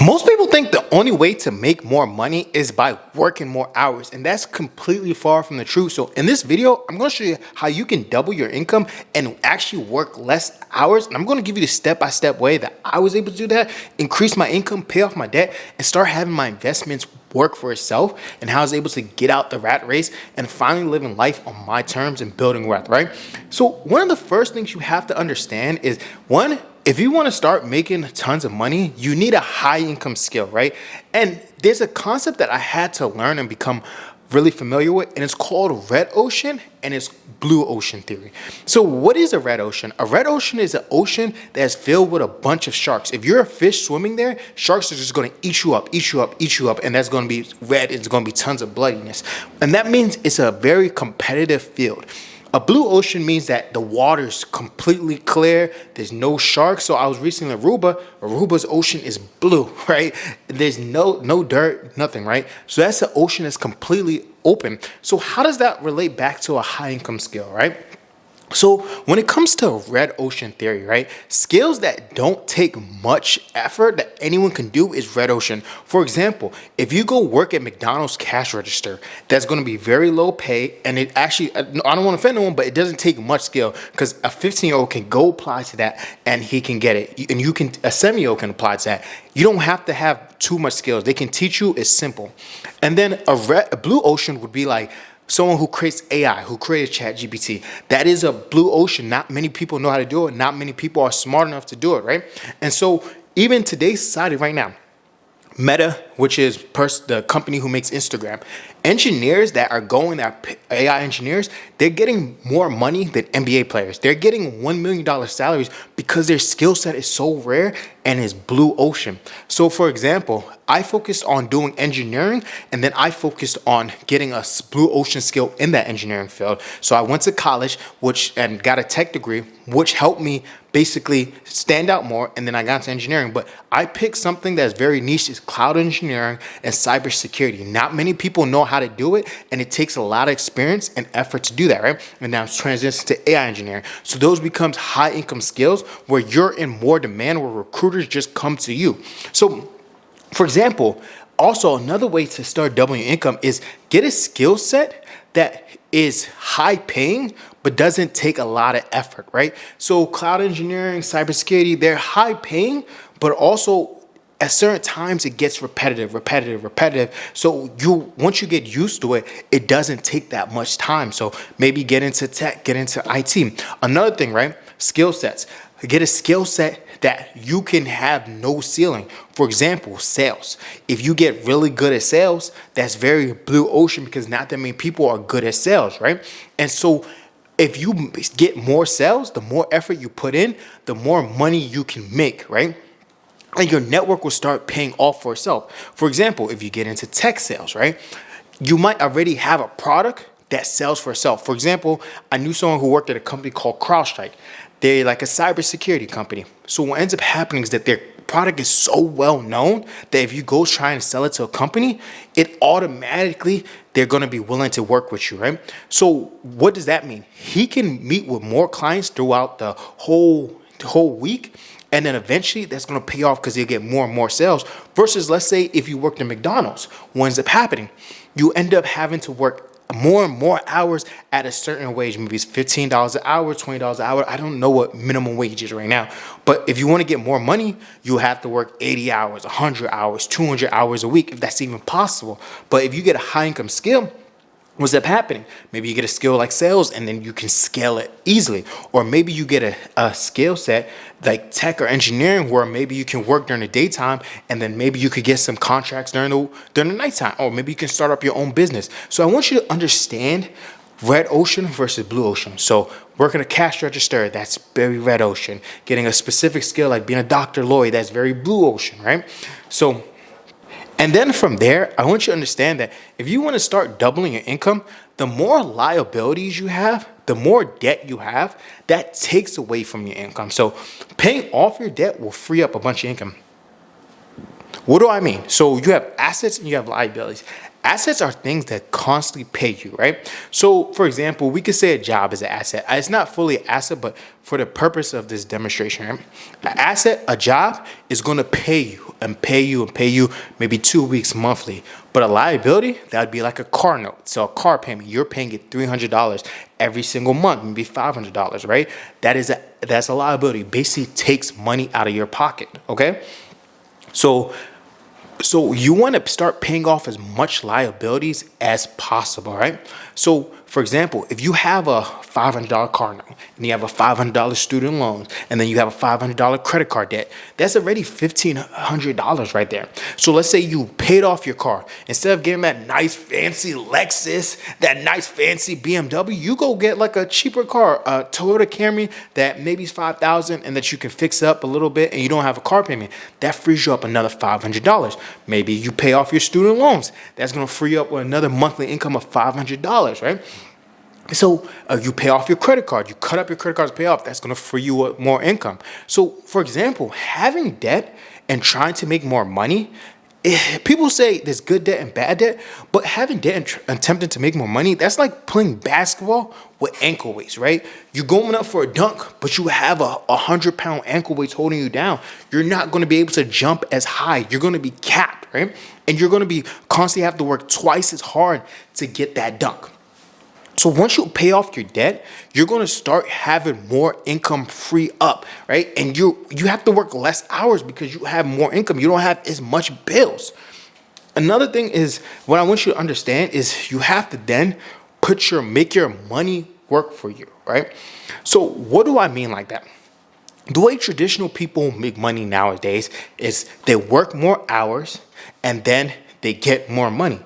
Most people think the only way to make more money is by working more hours, and that's completely far from the truth. So in this video, I'm going to show you how you can double your income and actually work less hours. And I'm going to give you the step-by-step way that I was able to do that, increase my income, pay off my debt, and start having my investments work for itself, and how I was able to get out the rat race and finally living life on my terms and building wealth, right? So one of the first things you have to understand is, one, if you want to start making tons of money, you need a high income skill, right? And there's a concept that I had to learn and become really familiar with, and it's called red ocean and it's blue ocean theory. So what is a red ocean? A red ocean is an ocean that's filled with a bunch of sharks. If you're a fish swimming there, sharks are just going to eat you up, eat you up, eat you up, and that's going to be red. It's going to be tons of bloodiness. And that means it's a very competitive field. A blue ocean means that the water's completely clear. There's no sharks. So I was recently in Aruba. Aruba's ocean is blue, right? There's no dirt, nothing, right? So that's the ocean that's completely open. So how does that relate back to a high income skill, right? So when it comes to red ocean theory, right, skills that don't take much effort that anyone can do is red ocean. For example, if you go work at McDonald's cash register, that's going to be very low pay, and it actually, I don't want to offend anyone, but it doesn't take much skill, because a 15-year-old can go apply to that and he can get it, and you can, a 7-year-old can apply to that. You don't have to have too much skills. They can teach you. It's simple. And then a blue ocean would be like someone who creates AI, who created ChatGPT. That is a blue ocean. Not many people know how to do it. Not many people are smart enough to do it, right? And so even today's society right now, Meta, which is the company who makes Instagram, engineers that are going at AI engineers, they're getting more money than NBA players. They're getting $1 million salaries because their skill set is so rare and is blue ocean. So for example, I focused on doing engineering, and then I focused on getting a blue ocean skill in that engineering field. So I went to college and got a tech degree, which helped me basically stand out more, and then I got into engineering. But I picked something that's very niche, is cloud engineering and cybersecurity. Not many people know how to do it, and it takes a lot of experience and effort to do that, right? And now it's transitioned to AI engineering. So those becomes high income skills where you're in more demand, where recruiters just come to you. So for example, also another way to start doubling your income is get a skill set that is high paying but doesn't take a lot of effort, right? So cloud engineering, cybersecurity, they're high paying, but also at certain times it gets repetitive. So once you get used to it, it doesn't take that much time. So maybe get into tech, get into IT. Another thing, right? Skill sets. Get a skill set that you can have no ceiling. For example, sales. If you get really good at sales, that's very blue ocean, because not that many people are good at sales, right? And so if you get more sales, the more effort you put in, the more money you can make, right? And your network will start paying off for itself. For example, if you get into tech sales, right, you might already have a product that sells for itself. For example, I knew someone who worked at a company called CrowdStrike. They're like a cybersecurity company. So what ends up happening is that their product is so well known that if you go try and sell it to a company, it automatically, they're going to be willing to work with you, right? So what does that mean? He can meet with more clients throughout the whole week, and then eventually that's going to pay off because you'll get more and more sales. Versus, let's say if you worked at McDonald's, what ends up happening? You end up having to work more and more hours at a certain wage. Maybe it's $15 an hour, $20 an hour. I don't know what minimum wage is right now. But if you want to get more money, you have to work 80 hours, 100 hours, 200 hours a week, if that's even possible. But if you get a high income skill, what's up happening? Maybe you get a skill like sales, and then you can scale it easily. Or maybe you get a skill set like tech or engineering, where maybe you can work during the daytime, and then maybe you could get some contracts during the nighttime. Or maybe you can start up your own business. So I want you to understand red ocean versus blue ocean. So working a cash register, that's very red ocean. Getting a specific skill like being a doctor, lawyer, that's very blue ocean, right? So, and then from there, I want you to understand that if you want to start doubling your income, the more liabilities you have, the more debt you have, that takes away from your income. So paying off your debt will free up a bunch of income. What do I mean? So you have assets and you have liabilities. Assets are things that constantly pay you, right? So, for example, we could say a job is an asset. It's not fully an asset, but for the purpose of this demonstration, right? An asset, a job, is going to pay you and pay you and pay you maybe 2 weeks monthly. But a liability, that would be like a car note. So a car payment, you're paying it $300 every single month, maybe $500, right? That's a liability. Basically takes money out of your pocket, okay? So you want to start paying off as much liabilities as possible, right? So, for example, if you have a $500 car note and you have a $500 student loan and then you have a $500 credit card debt, that's already $1,500 right there. So let's say you paid off your car. Instead of getting that nice fancy Lexus, that nice fancy BMW, you go get like a cheaper car, a Toyota Camry that maybe is $5,000 and that you can fix up a little bit and you don't have a car payment. That frees you up another $500. Maybe you pay off your student loans. That's going to free you up with another monthly income of $500, right? So you pay off your credit card. You cut up your credit cards to pay off. That's going to free you up more income. So, for example, having debt and trying to make more money, people say there's good debt and bad debt, but having debt and attempting to make more money, that's like playing basketball with ankle weights, right? You're going up for a dunk, but you have a 100-pound ankle weights holding you down. You're not going to be able to jump as high. You're going to be capped, right? And you're going to be constantly have to work twice as hard to get that dunk. So once you pay off your debt, you're going to start having more income free up, right? And you have to work less hours because you have more income. You don't have as much bills. Another thing is what I want you to understand is you have to then make your money work for you, right? So what do I mean like that? The way traditional people make money nowadays is they work more hours and then they get more money.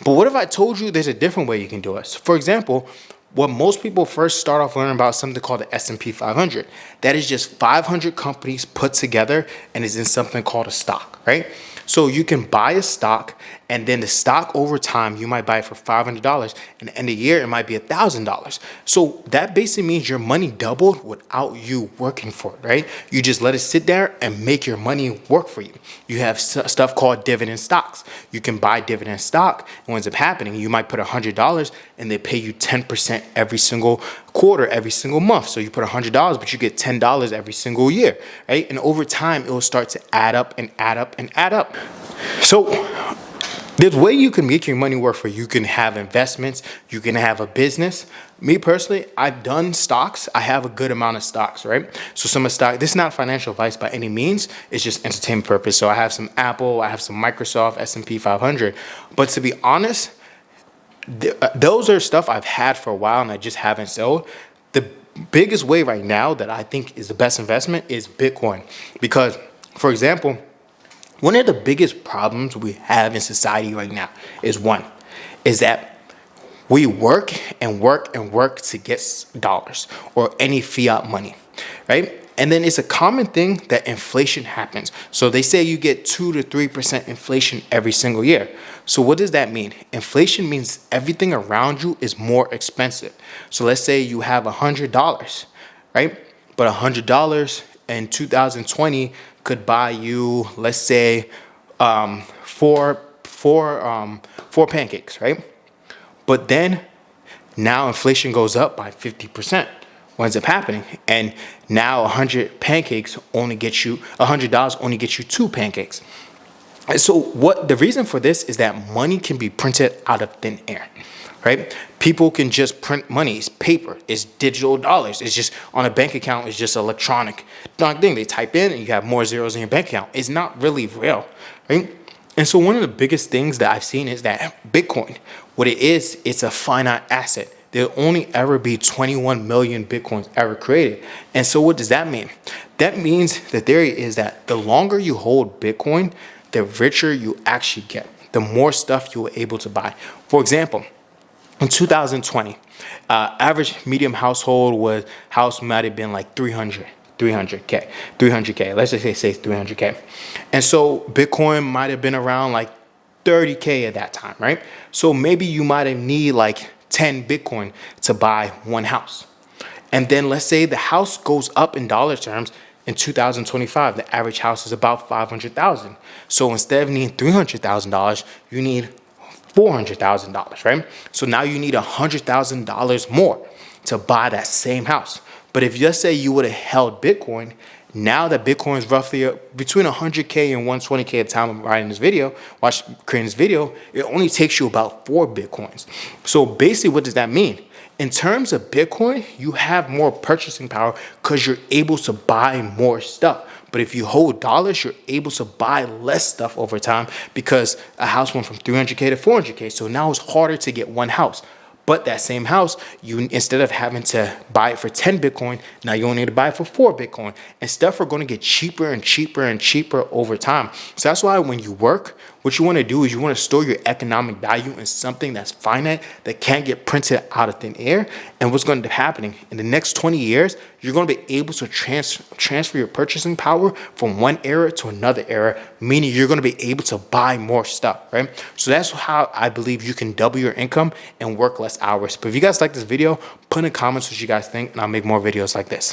But what if I told you there's a different way you can do it? So for example, what most people first start off learning about is something called the S&P 500. That is just 500 companies put together and is in something called a stock, right? So you can buy a stock and then the stock over time, you might buy it for $500 and at the end of the year, it might be $1,000. So that basically means your money doubled without you working for it, right? You just let it sit there and make your money work for you. You have stuff called dividend stocks. You can buy dividend stock and what ends up happening, you might put $100 and they pay you 10% every single quarter, every single month. So you put $100, but you get $10 every single year, right? And over time, it will start to add up and add up and add up. So there's a way you can make your money work for you. You can have investments. You can have a business. Me personally, I've done stocks. I have a good amount of stocks, right? So some of stock, this is not financial advice by any means. It's just entertainment purpose. So I have some Apple, I have some Microsoft, S&P 500. But to be honest, those are stuff I've had for a while and I just haven't sold. The biggest way right now that I think is the best investment is Bitcoin. Because, for example, one of the biggest problems we have in society right now is that we work and work and work to get dollars or any fiat money, right? And then it's a common thing that inflation happens. So they say you get 2 to 3% inflation every single year. So what does that mean? Inflation means everything around you is more expensive. So let's say you have $100, right? But $100 in 2020 could buy you, let's say, four pancakes, right? But then now inflation goes up by 50%. What ends up happening? And now $100 only gets you 2 pancakes. And so what the reason for this is that money can be printed out of thin air, right? People can just print money. It's paper. It's digital dollars. It's just on a bank account. It's just electronic thing. They type in and you have more zeros in your bank account. It's not really real, right? And so one of the biggest things that I've seen is that Bitcoin, what it is, it's a finite asset. There'll only ever be 21 million Bitcoins ever created. And so what does that mean? That means the theory is that the longer you hold Bitcoin, the richer you actually get, the more stuff you were able to buy. For example, in 2020, average medium house might have been like 300K. Let's just say 300K. And so Bitcoin might have been around like 30K at that time, right? So maybe you might have need like 10 Bitcoin to buy one house. And then let's say the house goes up in dollar terms. In 2025, the average house is about $500,000. So instead of needing $300,000, you need $400,000, right? So now you need $100,000 more to buy that same house. But if just say you would have held Bitcoin, now that Bitcoin is roughly between 100K and 120K at the time I'm writing this video, creating this video, it only takes you about 4 Bitcoins. So basically, what does that mean? In terms of Bitcoin, you have more purchasing power because you're able to buy more stuff. But if you hold dollars, you're able to buy less stuff over time because a house went from 300K to 400K. So now it's harder to get one house. But that same house, you instead of having to buy it for 10 Bitcoin, now you only need to buy it for 4 Bitcoin. And stuff are going to get cheaper and cheaper and cheaper over time. So that's why when you work, what you want to do is you want to store your economic value in something that's finite, that can't get printed out of thin air. And what's going to be happening in the next 20 years, you're going to be able to transfer your purchasing power from one era to another era, meaning you're going to be able to buy more stuff, right? So that's how I believe you can double your income and work less hours. But if you guys like this video, put in the comments what you guys think, and I'll make more videos like this.